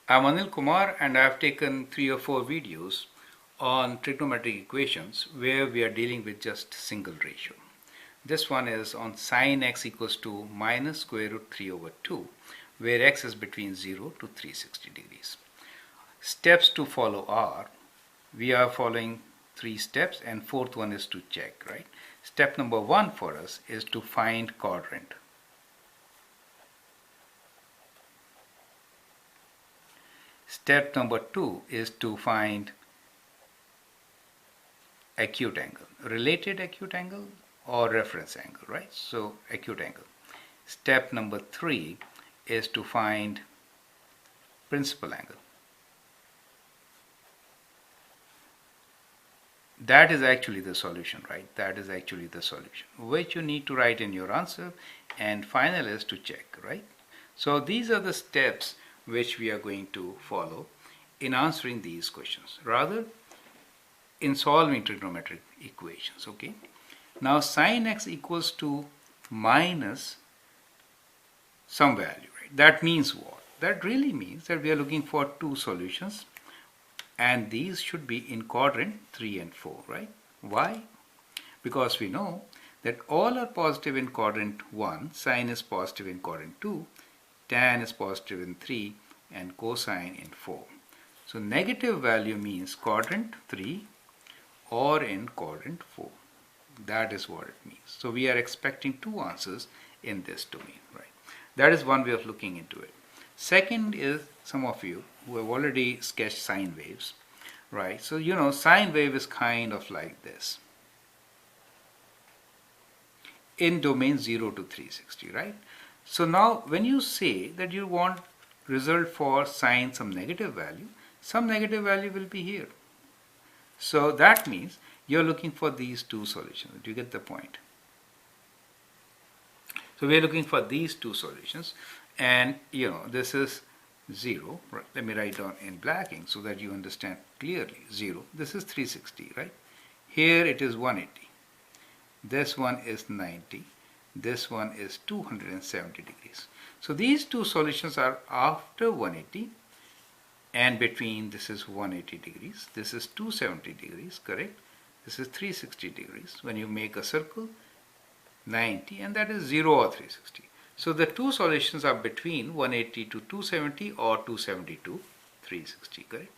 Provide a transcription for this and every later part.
I'm Anil Kumar and I've taken 3 or 4 videos on trigonometric equations where we are dealing with just single ratio. This one is on sine x equals to minus square root 3 over 2 where x is between 0 to 360 degrees. Steps to follow are, we are following 3 steps and fourth one is to check, right? Step number 1 for us is to find quadrant. Step number 2 is to find acute angle, related acute angle or reference angle, right? So acute angle. Step number 3 is to find principal angle. That is actually the solution, right? That is actually the solution, which you need to write in your answer, and final is to check, right? So these are the steps which we are going to follow in answering these questions, rather in solving trigonometric equations, okay? Now sine x equals to minus some value, right? That means what? That really means that we are looking for 2 solutions and these should be in quadrant 3 and 4, right? Why? Because we know that all are positive in quadrant 1, sine is positive in quadrant 2, tan is positive in 3 and cosine in 4. So negative value means quadrant 3 or in quadrant 4. That is what it means. So we are expecting 2 answers in this domain, right? That is one way of looking into it. Second is, some of you who have already sketched sine waves, right? So you know sine wave is kind of like this in domain 0 to 360, right? So now when you say that you want result for sine some negative value will be here. So that means you're looking for these 2 solutions. Do you get the point? So we're looking for these 2 solutions, and you know this is 0. Right? Let me write down in black ink so that you understand clearly. 0. This is 360, right? Here it is 180. This one is 90. This one is 270 degrees. So these 2 solutions are after 180 and between. This is 180 degrees. This is 270 degrees, correct? This is 360 degrees. When you make a circle, 90, and that is 0 or 360. So the 2 solutions are between 180 to 270 or 270 to 360, correct?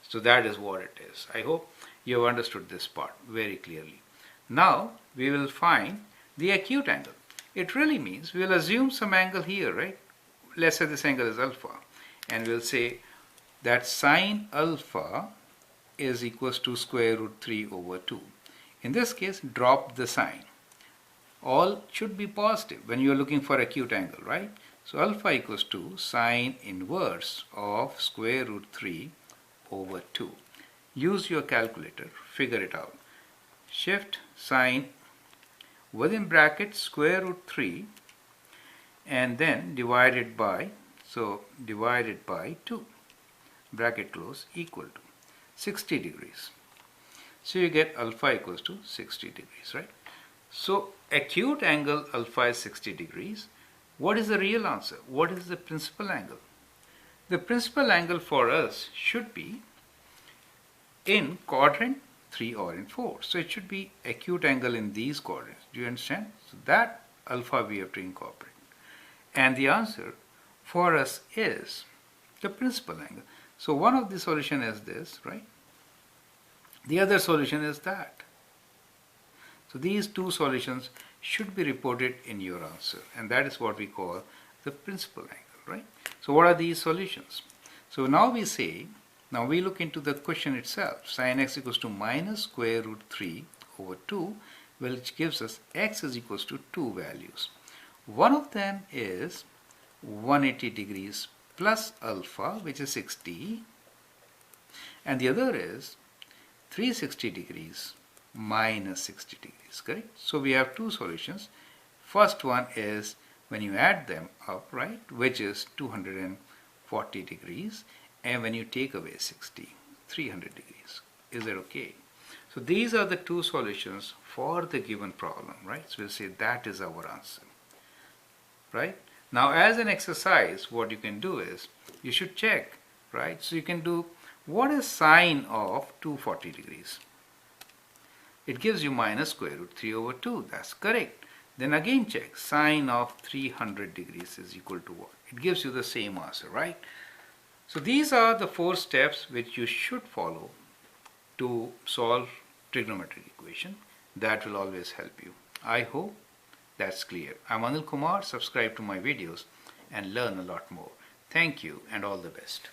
So that is what it is. I hope you have understood this part very clearly. Now we will find the acute angle. It really means we will assume some angle here, right? Let's say this angle is alpha, and we'll say that sine alpha is equals to square root 3 over 2. In this case, drop the sign. All should be positive when you are looking for acute angle, right? So alpha equals to sine inverse of square root 3 over 2. Use your calculator, figure it out. Shift sine within bracket square root 3 and then divided by 2, bracket close, equal to 60 degrees. So you get alpha equals to 60 degrees, right? So acute angle alpha is 60 degrees. What is the real answer? What is the principal angle? The principal angle for us should be in quadrant 3 or in 4. So it should be acute angle in these quadrants. Do you understand? So that alpha we have to incorporate. And the answer for us is the principal angle. So one of the solution is this, right? The other solution is that. So these 2 solutions should be reported in your answer, and that is what we call the principal angle, right? So what are these solutions? So now we look into the question itself. Sine x equals to minus square root 3 over 2, which gives us x is equals to 2 values. One of them is 180 degrees plus alpha, which is 60, and the other is 360 degrees minus 60 degrees, correct? So we have 2 solutions. First one is when you add them up, right, which is 240 degrees, and when you take away 60, 300 degrees. Is that okay? So these are the 2 solutions for the given problem, right? So we'll say that is our answer, right? Now as an exercise, what you can do is you should check right? So you can do, what is sine of 240 degrees? It gives you minus square root 3 over 2. That's correct. Then again check, sine of 300 degrees is equal to what? It gives you the same answer, right? So these are the 4 steps which you should follow to solve trigonometric equation. That will always help you. I hope that's clear. I'm Anil Kumar. Subscribe to my videos and learn a lot more. Thank you and all the best.